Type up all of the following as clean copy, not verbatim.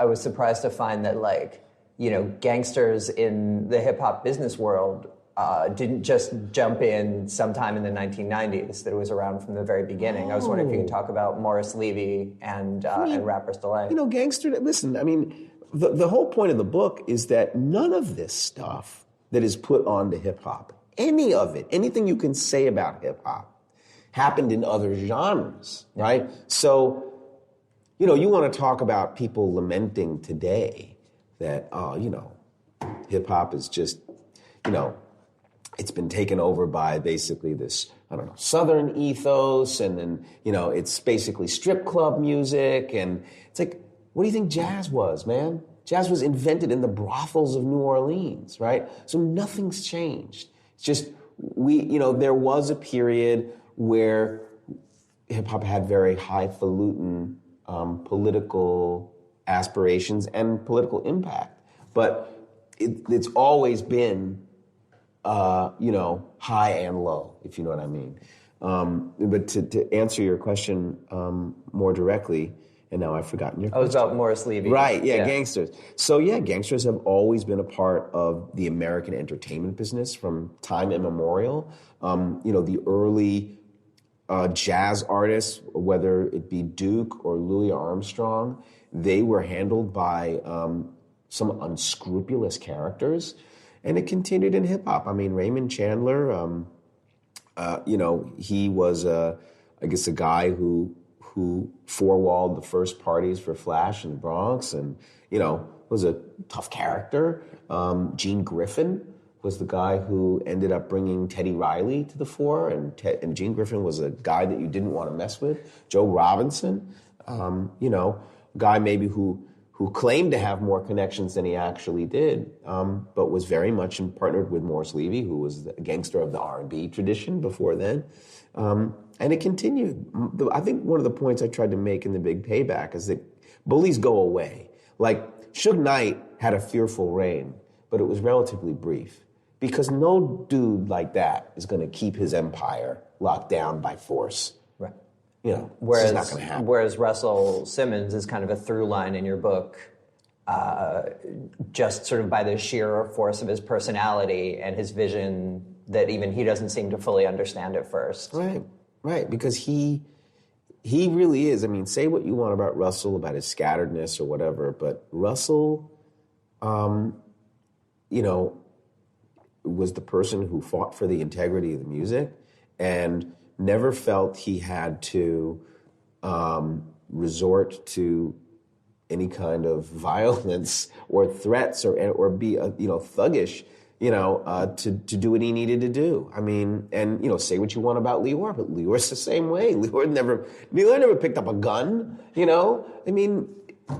was surprised to find that, like, you know, gangsters in the hip hop business world didn't just jump in sometime in the 1990s. That it was around from the very beginning. I was wondering if you could talk about Morris Levy and Rapper's Delight. You know, listen, I mean, the whole point of the book is that none of this stuff that is put onto hip hop, any of it, anything you can say about hip hop, happened in other genres, right? So, you know, you want to talk about people lamenting today that, you know, hip hop is just, you know, it's been taken over by basically this, I don't know, Southern ethos, and then, you know, it's basically strip club music, and it's like, what do you think jazz was, man? Jazz was invented in the brothels of New Orleans, right? So nothing's changed. It's just, you know, there was a period where hip-hop had very highfalutin political aspirations and political impact. But it's always been, you know, high and low, if you know what I mean. But to answer your question more directly, and now I've forgotten your question. Oh, it's about Morris Levy. Right, yeah, gangsters. So yeah, gangsters have always been a part of the American entertainment business from time immemorial. You know, the early jazz artists, whether it be Duke or Louis Armstrong, they were handled by some unscrupulous characters, and it continued in hip hop. I mean, Raymond Chandler, you know, he was, I guess, a guy who four-walled the first parties for Flash in the Bronx, and, you know, was a tough character. Gene Griffin was the guy who ended up bringing Teddy Riley to the fore, and Gene Griffin was a guy that you didn't want to mess with. Joe Robinson, you know, guy maybe who claimed to have more connections than he actually did, but was very much partnered with Morris Levy, who was a gangster of the R&B tradition before then. And it continued. I think one of the points I tried to make in The Big Payback is that bullies go away. Like, Suge Knight had a fearful reign, but it was relatively brief, because no dude like that is going to keep his empire locked down by force. Right. You know, whereas, it's not going to happen. Whereas Russell Simmons is kind of a through line in your book, just sort of by the sheer force of his personality and his vision that even he doesn't seem to fully understand at first. Right, because he really is. I mean, say what you want about Russell, about his scatteredness or whatever, but Russell, you know, was the person who fought for the integrity of the music and never felt he had to resort to any kind of violence or threats or be, you know, thuggish, you know, to do what he needed to do. I mean, and, you know, say what you want about Lior, but Lior's the same way. Lior never picked up a gun, you know? I mean,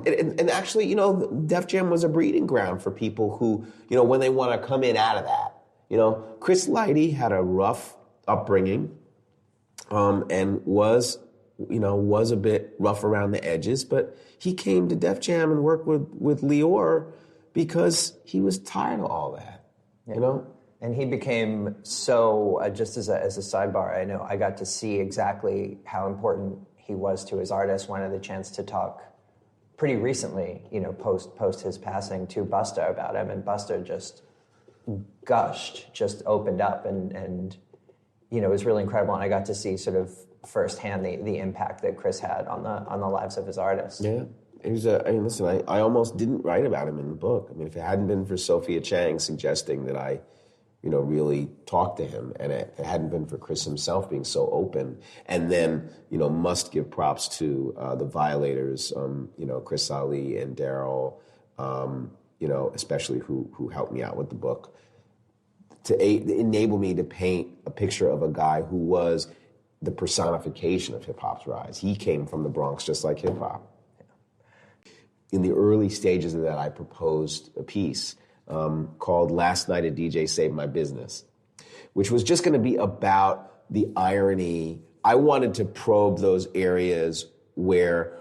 and actually, you know, Def Jam was a breeding ground for people who, you know, when they want to come in out of that. You know, Chris Lighty had a rough upbringing and was a bit rough around the edges, but he came to Def Jam and worked with Lior because he was tired of all that, you know? And he became so, just as a sidebar, I know I got to see exactly how important he was to his artists when I had the chance to talk pretty recently, you know, post his passing, to Busta about him, and Busta just gushed, just opened up, and you know, it was really incredible, and I got to see sort of firsthand the impact that Chris had on the lives of his artists. Yeah. It was I mean, listen, I almost didn't write about him in the book. I mean, if it hadn't been for Sophia Chang suggesting that I, you know, really talk to him, and if it hadn't been for Chris himself being so open, and then, you know, must give props to the Violators, you know, Chris Ali and Daryl, you know, especially who helped me out with the book, to enable me to paint a picture of a guy who was the personification of hip-hop's rise. He came from the Bronx just like hip-hop. In the early stages of that, I proposed a piece called Last Night a DJ Saved My Business, which was just going to be about the irony. I wanted to probe those areas where,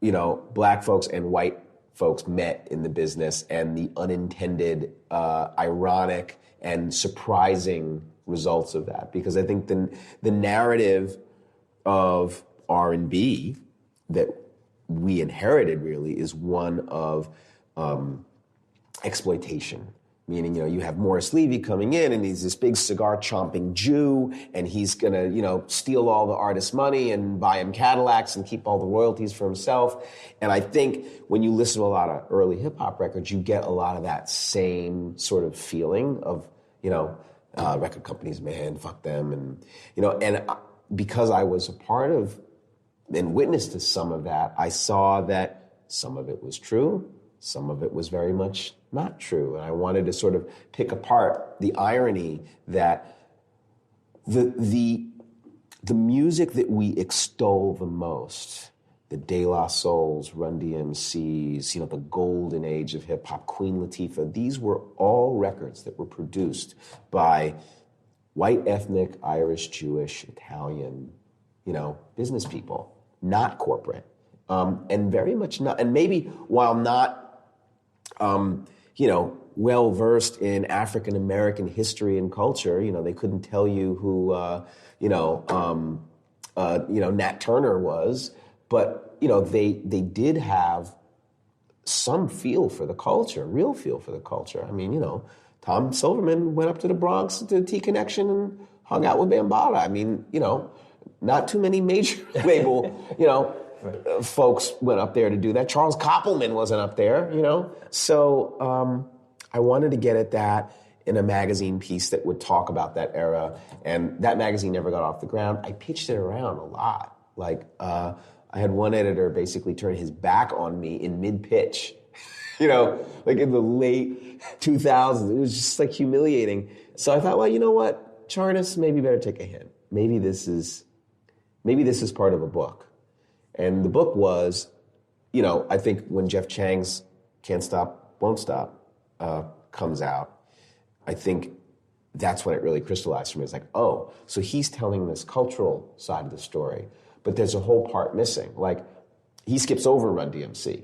you know, black folks and white folks met in the business, and the unintended, ironic, and surprising results of that. Because I think the narrative of R&B that we inherited really is one of exploitation. Meaning, you have Morris Levy coming in, and he's this big cigar-chomping Jew, and he's going to, steal all the artists' money and buy him Cadillacs and keep all the royalties for himself. And I think when you listen to a lot of early hip-hop records, you get a lot of that same sort of feeling of, record companies, man, fuck them. And, because I was a part of and witness to some of that, I saw that some of it was true, some of it was very much not true. And I wanted to sort of pick apart the irony that the music that we extol the most, the De La Souls, Run DMCs, the golden age of hip hop, Queen Latifah, these were all records that were produced by white, ethnic, Irish, Jewish, Italian, business people, not corporate. And very much not, and maybe while not, well-versed in African-American history and culture, they couldn't tell you who, Nat Turner was, but, they did have some feel for the culture, real feel for the culture. I mean, Tom Silverman went up to the Bronx to T Connection and hung out with Bambaataa. I mean, not too many major label, folks went up there to do that. Charles Koppelman wasn't up there, So I wanted to get at that in a magazine piece that would talk about that era. And that magazine never got off the ground. I pitched it around a lot. Like, I had one editor basically turn his back on me in mid-pitch, like in the late 2000s. It was just like humiliating. So I thought, well, you know what? Chartist, maybe better take a hint. Maybe this is part of a book. And the book was, I think when Jeff Chang's Can't Stop, Won't Stop comes out, I think that's when it really crystallized for me. It's like, oh, so he's telling this cultural side of the story, but there's a whole part missing. Like, he skips over Run DMC.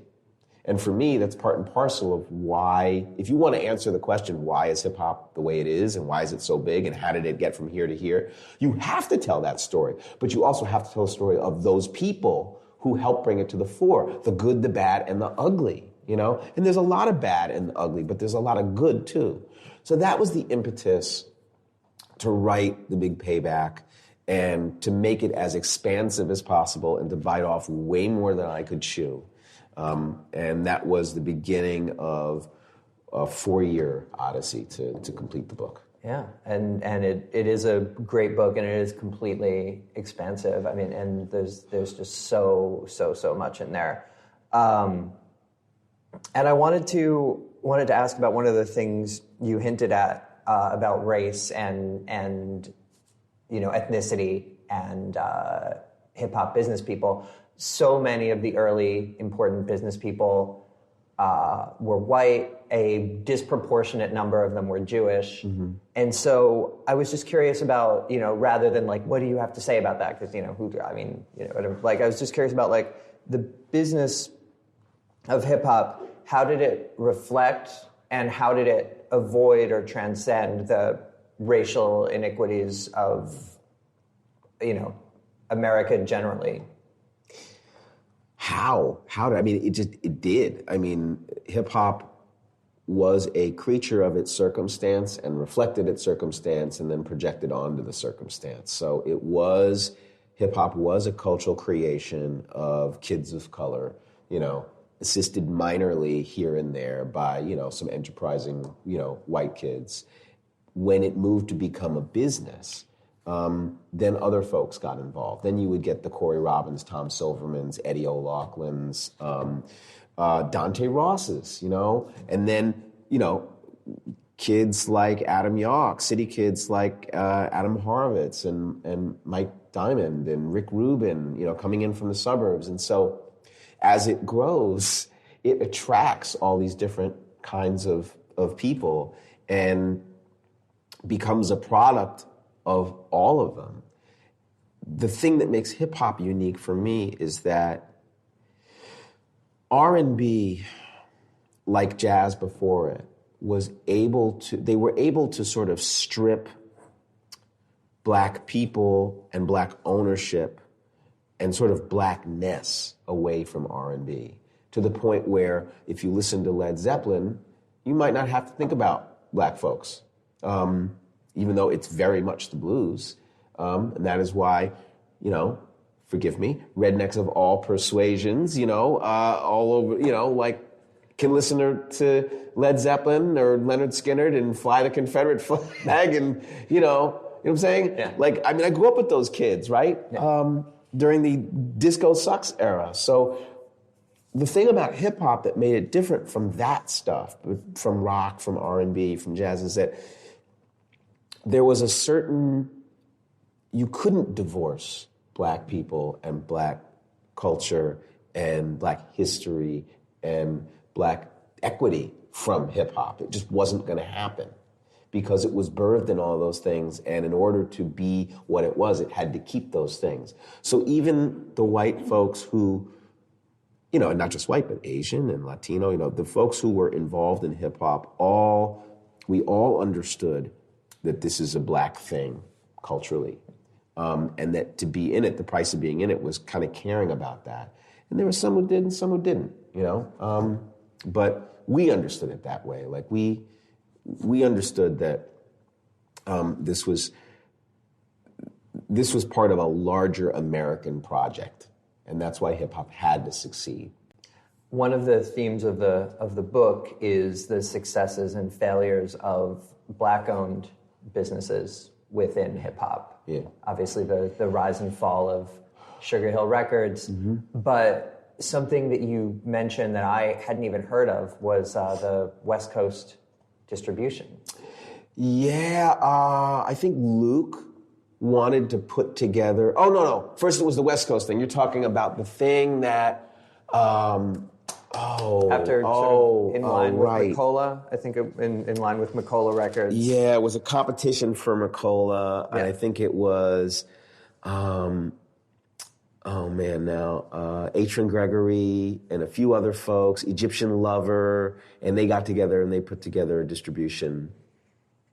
And for me, that's part and parcel of why, if you want to answer the question, why is hip hop the way it is and why is it so big and how did it get from here to here? You have to tell that story, but you also have to tell the story of those people who helped bring it to the fore, the good, the bad, and the ugly, And there's a lot of bad and ugly, but there's a lot of good too. So that was the impetus to write The Big Payback and to make it as expansive as possible and to bite off way more than I could chew. And that was the beginning of a 4-year odyssey to complete the book. Yeah, and it is a great book, and it is completely expansive. I mean, and there's just so much in there. And I wanted to ask about one of the things you hinted at about race and ethnicity and hip hop business people. So many of the early important business people were white. A disproportionate number of them were Jewish. Mm-hmm. And so I was just curious about, rather than like, what do you have to say about that? Because, I was just curious about like the business of hip hop. How did it reflect and how did it avoid or transcend the racial iniquities of, America generally? How did, it did. I mean, hip hop was a creature of its circumstance and reflected its circumstance and then projected onto the circumstance. So hip hop was a cultural creation of kids of color, assisted minorly here and there by, some enterprising, white kids. When it moved to become a business, then other folks got involved. Then you would get the Corey Robbins, Tom Silvermans, Eddie O'Loughlin's, Dante Ross's, and then, kids like Adam Yauch, city kids like Adam Horowitz and Mike Diamond and Rick Rubin, coming in from the suburbs. And so as it grows, it attracts all these different kinds of people and becomes a product of all of them. The thing that makes hip hop unique for me is that R&B, like jazz before it, they were able to sort of strip black people and black ownership and sort of blackness away from R&B, to the point where if you listen to Led Zeppelin, you might not have to think about black folks, even though it's very much the blues. And that is why, forgive me, rednecks of all persuasions, all over, can listen to Led Zeppelin or Leonard Skinner and fly the Confederate flag and, you know what I'm saying? Yeah. I grew up with those kids, right? Yeah. During the disco sucks era. So the thing about hip hop that made it different from that stuff, from rock, from R&B, from jazz, is that there was a certain, you couldn't divorce black people and black culture and black history and black equity from hip hop. It just wasn't going to happen because it was birthed in all those things, and in order to be what it was, it had to keep those things. So even the white folks who, and not just white, but Asian and Latino, the folks who were involved in hip hop, we all understood that this is a black thing culturally. And that to be in it, the price of being in it was kind of caring about that. And there were some who did and some who didn't, but we understood it that way. Like we understood that this was part of a larger American project, and that's why hip hop had to succeed. One of the themes of the book is the successes and failures of black-owned businesses within hip hop. Yeah. Obviously, the rise and fall of Sugar Hill Records, but something that you mentioned that I hadn't even heard of was the West Coast distribution. Yeah, I think Luke wanted to put together. Oh no! First, it was the West Coast thing. You're talking about the thing that. After sort of in line with Macola, I think in line with Macola Records. Yeah, it was a competition for Macola, and I think it was, Atron Gregory and a few other folks, Egyptian Lover, and they got together and they put together a distribution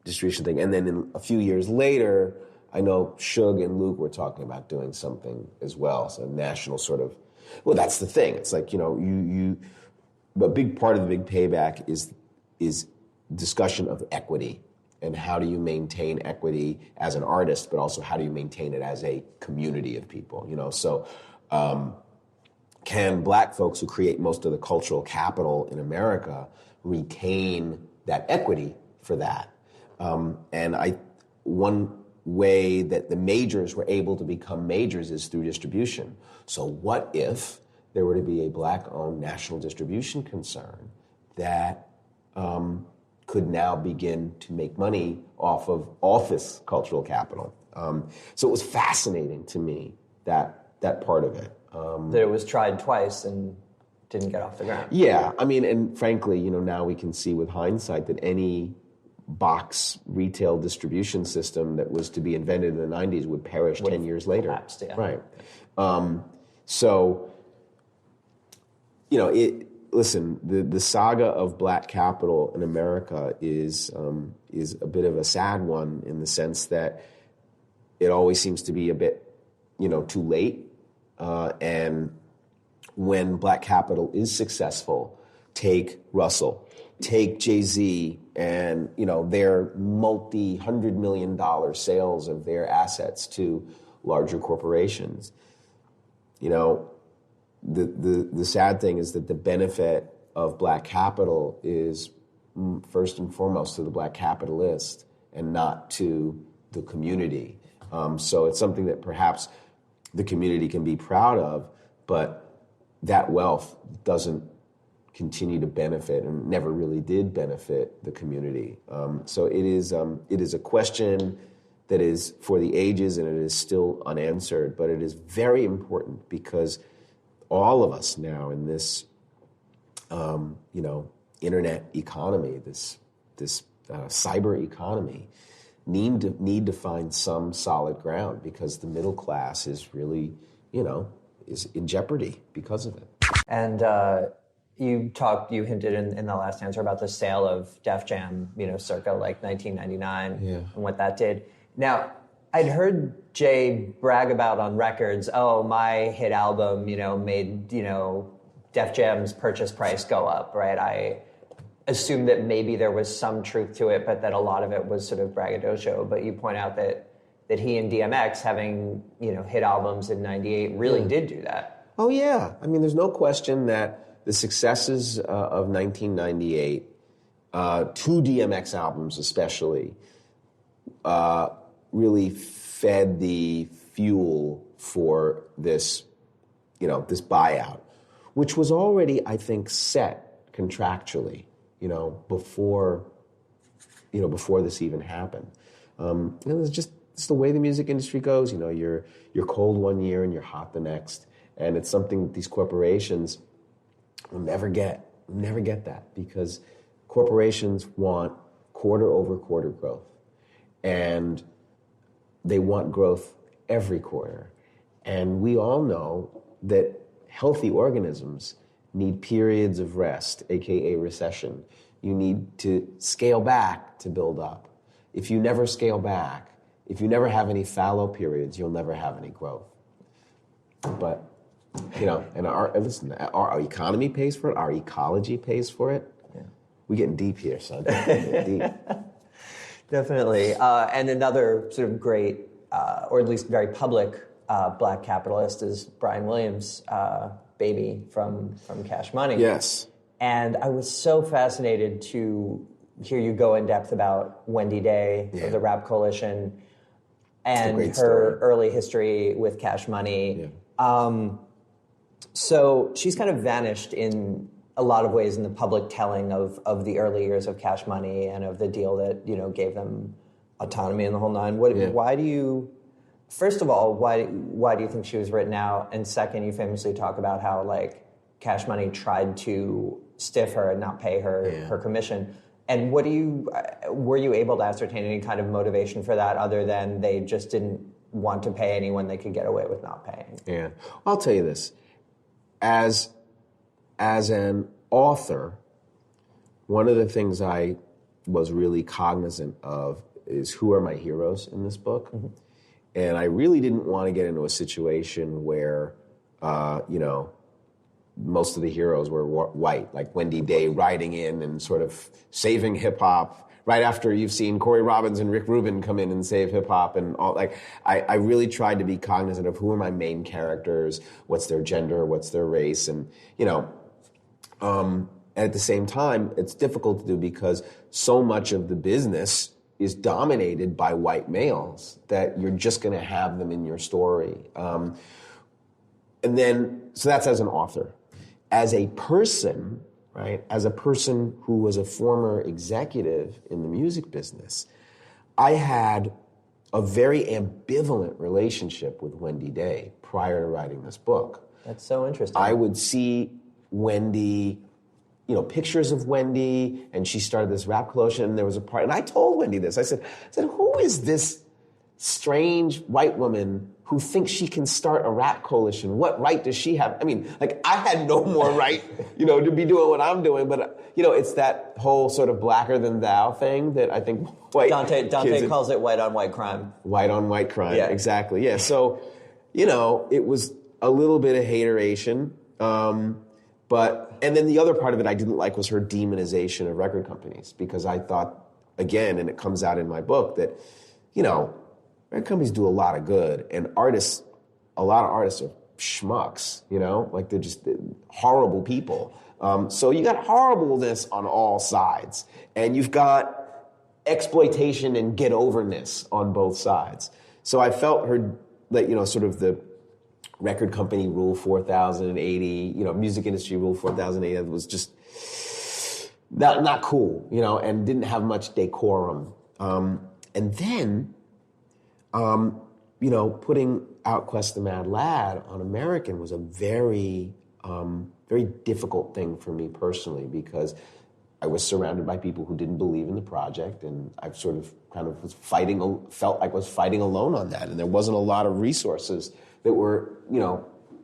thing. And then a few years later, I know Suge and Luke were talking about doing something as well, so a national sort of. Well, that's the thing. It's like, a big part of the big payback is discussion of equity and how do you maintain equity as an artist, but also how do you maintain it as a community of people, So can black folks who create most of the cultural capital in America retain that equity for that? And one way that the majors were able to become majors is through distribution. So what if there were to be a black-owned national distribution concern that could now begin to make money off of all this cultural capital? So it was fascinating to me, that part of it. That it was tried twice and didn't get off the ground. Yeah, and frankly, now we can see with hindsight that any box retail distribution system that was to be invented in the 90s would perish 10 years later. Collapsed, yeah. Right. Listen, the saga of black capital in America is a bit of a sad one in the sense that it always seems to be a bit, too late. And when black capital is successful, take Russell, take Jay-Z, and their multi-$100 million sales of their assets to larger corporations. The sad thing is that the benefit of black capital is first and foremost to the black capitalist and not to the community. So it's something that perhaps the community can be proud of, but that wealth doesn't continue to benefit and never really did benefit the community. So it is a question that is for the ages, and it is still unanswered, but it is very important because all of us now in this, internet economy, this cyber economy, need to find some solid ground because the middle class is really, is in jeopardy because of it. And you hinted in the last answer about the sale of Def Jam, circa like 1999 and what that did. Now, I'd heard Jay brag about on records, oh, my hit album, made, Def Jam's purchase price go up, right? I assumed that maybe there was some truth to it, but that a lot of it was sort of braggadocio. But you point out that he and DMX having, hit albums in 98 really did do that. Oh, yeah. I mean, there's no question that the successes of 1998, two DMX albums especially, really fed the fuel for this, this buyout, which was already, I think, set contractually, before this even happened. It's the way the music industry goes. You're cold one year and you're hot the next, and it's something that these corporations will never get. Never get that, because corporations want quarter over quarter growth, and they want growth every quarter. And we all know that healthy organisms need periods of rest, aka recession. You need to scale back to build up. If you never scale back, if you never have any fallow periods, you'll never have any growth. But, and our economy pays for it, our ecology pays for it. Yeah. We're getting deep here, son. Deep. Definitely. And another sort of great, or at least very public, black capitalist is Brian Williams' baby from Cash Money. Yes. And I was so fascinated to hear you go in depth about Wendy Day of the Rap Coalition and her early history with Cash Money. Yeah. So she's kind of vanished in a lot of ways in the public telling of the early years of Cash Money and of the deal that gave them autonomy and the whole nine. Why do you? First of all, why do you think she was written out? And second, you famously talk about how Cash Money tried to stiff her and not pay her commission. And were you able to ascertain any kind of motivation for that other than they just didn't want to pay anyone they could get away with not paying? Yeah. I'll tell you this. As an author, one of the things I was really cognizant of is who are my heroes in this book. Mm-hmm. And I really didn't want to get into a situation where, most of the heroes were white, like Wendy Day riding in and sort of saving hip-hop right after you've seen Corey Robbins and Rick Rubin come in and save hip-hop and all. I really tried to be cognizant of who are my main characters, what's their gender, what's their race, and, at the same time, it's difficult to do because so much of the business is dominated by white males that you're just going to have them in your story. So that's as an author. As a person, right, as a person who was a former executive in the music business, I had a very ambivalent relationship with Wendy Day prior to writing this book. That's so interesting. I would see Wendy, pictures of Wendy, and she started this rap coalition, and there was a part, and I told Wendy this. I said, who is this strange white woman who thinks she can start a rap coalition? What right does she have? I mean, I had no more right, to be doing what I'm doing, but, it's that whole sort of blacker than thou thing that I think white Dante calls it white on white crime. White on white crime, yeah. Exactly, yeah. So, it was a little bit of hateration, and then the other part of it I didn't like was her demonization of record companies, because I thought, again, and it comes out in my book, that, record companies do a lot of good, and a lot of artists are schmucks, they're just horrible people. So you got horribleness on all sides, and you've got exploitation and get-overness on both sides. So I felt her, sort of the record company rule 4080, music industry rule 4080 was just not cool, and didn't have much decorum. And then, putting out Quest the Mad Lad on American was a very, very difficult thing for me personally, because I was surrounded by people who didn't believe in the project, and I felt like I was fighting alone on that, and there wasn't a lot of resources that were,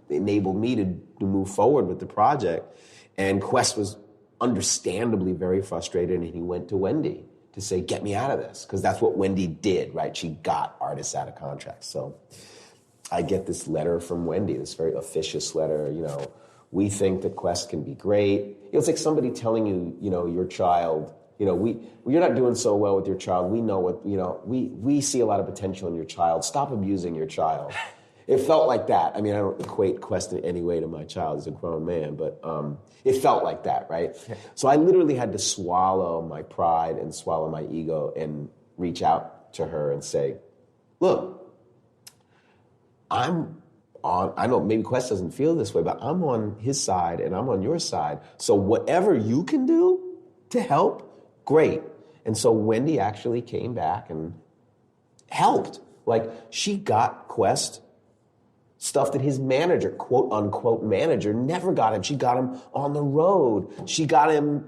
enabled me to move forward with the project. And Quest was understandably very frustrated, and he went to Wendy to say, get me out of this. Because that's what Wendy did, right? She got artists out of contracts. So I get this letter from Wendy, this very officious letter, we think that Quest can be great. It's like somebody telling you, your child, you're not doing so well with your child. We know what, we see a lot of potential in your child. Stop abusing your child. It felt like that. I mean, I don't equate Quest in any way to my child. He's a grown man, but it felt like that, right? So I literally had to swallow my pride and swallow my ego and reach out to her and say, look, I know maybe Quest doesn't feel this way, but I'm on his side and I'm on your side. So whatever you can do to help, great. And so Wendy actually came back and helped. Like, she got Quest stuff that his manager, quote unquote manager, never got him. She got him on the road. She got him,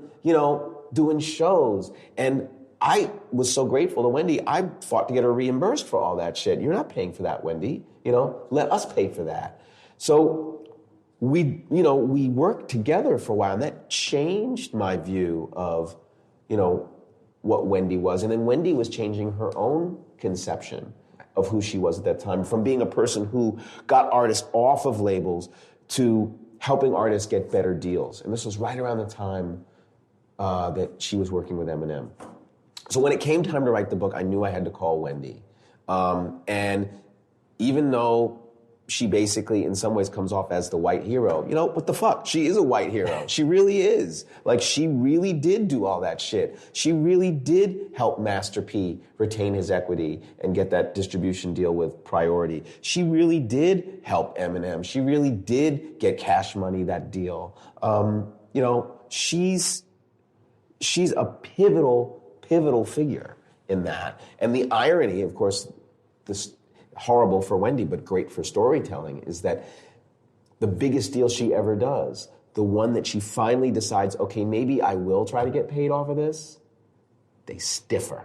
doing shows. And I was so grateful to Wendy. I fought to get her reimbursed for all that shit. You're not paying for that, Wendy. Let us pay for that. So we worked together for a while, and that changed my view of, what Wendy was. And then Wendy was changing her own conception of who she was at that time, from being a person who got artists off of labels to helping artists get better deals. And this was right around the time that she was working with Eminem. So when it came time to write the book, I knew I had to call Wendy. And even though she basically, in some ways, comes off as the white hero, what the fuck? She is a white hero. She really is. Like, she really did do all that shit. She really did help Master P retain his equity and get that distribution deal with Priority. She really did help Eminem. She really did get Cash Money that deal. She's a pivotal figure in that. And the irony, of course, this horrible for Wendy, but great for storytelling, is that the biggest deal she ever does, the one that she finally decides, okay, maybe I will try to get paid off of this, they stiffer.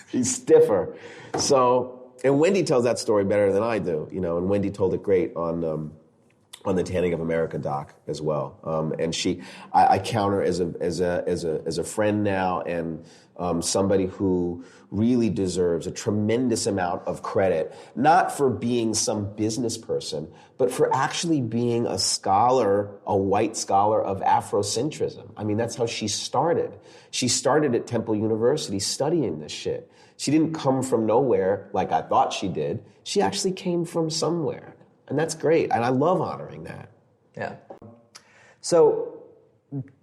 He's stiffer. So, and Wendy tells that story better than I do, and Wendy told it great on the Tanning of America doc as well. And I count her as a friend now, and somebody who really deserves a tremendous amount of credit, not for being some business person, but for actually being a scholar, a white scholar of Afrocentrism. I mean, that's how she started. She started at Temple University studying this shit. She didn't come from nowhere like I thought she did. She actually came from somewhere. And that's great. And I love honoring that. Yeah. So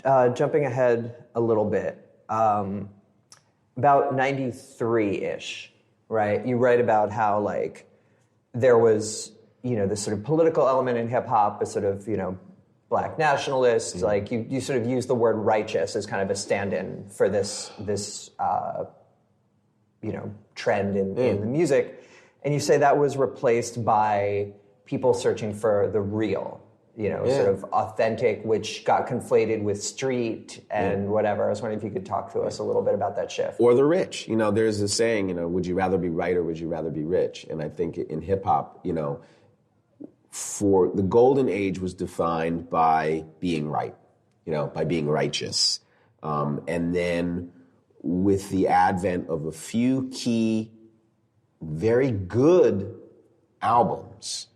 jumping ahead a little bit, about 93-ish, right? You write about how, like, there was, this sort of political element in hip hop, a sort of, black nationalists. Mm-hmm. Like, you sort of use the word righteous as kind of a stand-in for this trend in the music. And you say that was replaced by people searching for the real, sort of authentic, which got conflated with street and whatever. I was wondering if you could talk to us a little bit about that shift. Or the rich. There's a saying, would you rather be right or would you rather be rich? And I think in hip hop, for the golden age was defined by being right, by being righteous. And then with the advent of a few key, very good albums,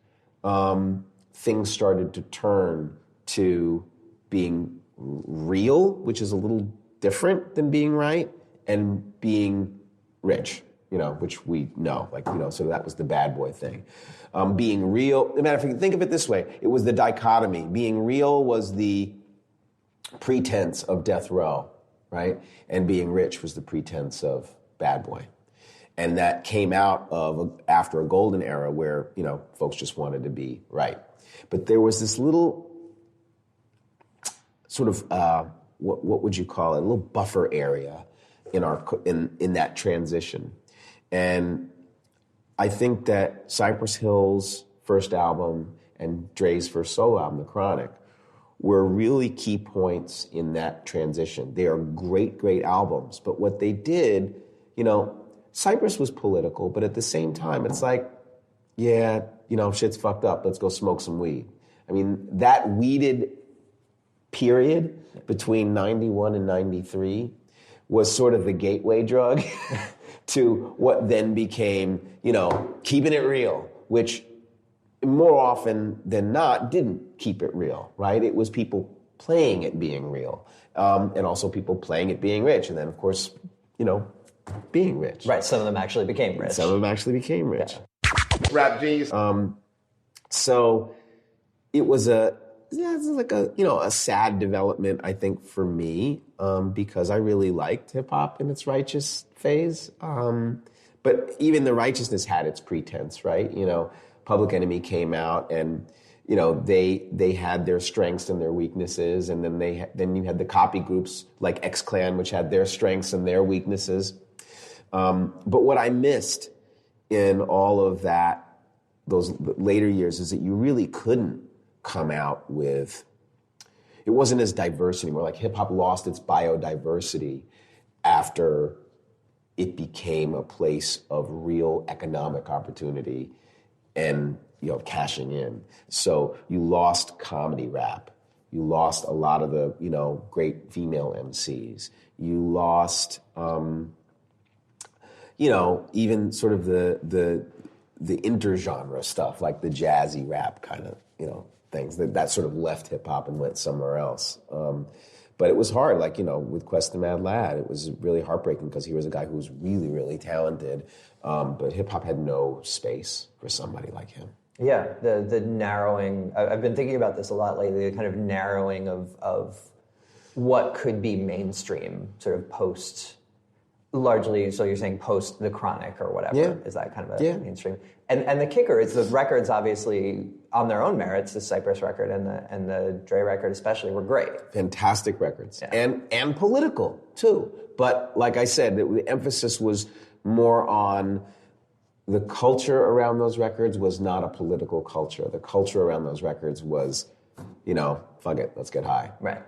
things started to turn to being real, which is a little different than being right, and being rich, which we know, so that was the bad boy thing. Being real, no matter if you think of it this way, it was the dichotomy. Being real was the pretense of death row, right? And being rich was the pretense of bad boy. And that came out of after a golden era where, folks just wanted to be right. But there was this little sort of, what would you call it? A little buffer area in that transition. And I think that Cypress Hill's first album and Dre's first solo album, The Chronic, were really key points in that transition. They are great, great albums. But what they did, Cypress was political, but at the same time, it's like, yeah, shit's fucked up. Let's go smoke some weed. I mean, that weeded period between 91 and 93 was sort of the gateway drug to what then became, keeping it real, which more often than not didn't keep it real, right? It was people playing it being real, and also people playing it being rich, and then of course, being rich. Right, some of them actually became rich. Yeah. Rap genius. So it was a sad development, I think, for me, because I really liked hip hop in its righteous phase. But even the righteousness had its pretense, right? Public Enemy came out, and they had their strengths and their weaknesses, and then you had the copy groups like X-Clan, which had their strengths and their weaknesses. But what I missed in all of that, those later years, is that you really couldn't come out with, it wasn't as diverse anymore. Like hip hop lost its biodiversity after it became a place of real economic opportunity and cashing in. So you lost comedy rap. You lost a lot of the great female MCs. You lost even sort of the intergenre stuff, like the jazzy rap kind of things that sort of left hip hop and went somewhere else. But it was hard, like, with Quest the Mad Lad, it was really heartbreaking because he was a guy who was really, really talented, but hip-hop had no space for somebody like him. Yeah, the narrowing, I've been thinking about this a lot lately, the kind of narrowing of what could be mainstream, sort of post, largely, so you're saying post The Chronic or whatever, yeah. Is that kind of a mainstream? And the kicker is the records, obviously, on their own merits, the Cypress record and the Dre record especially, were great. Fantastic records. Yeah. And political, too. But like I said, the emphasis was more on the culture around those records was not a political culture. The culture around those records was, fuck it, let's get high. Right.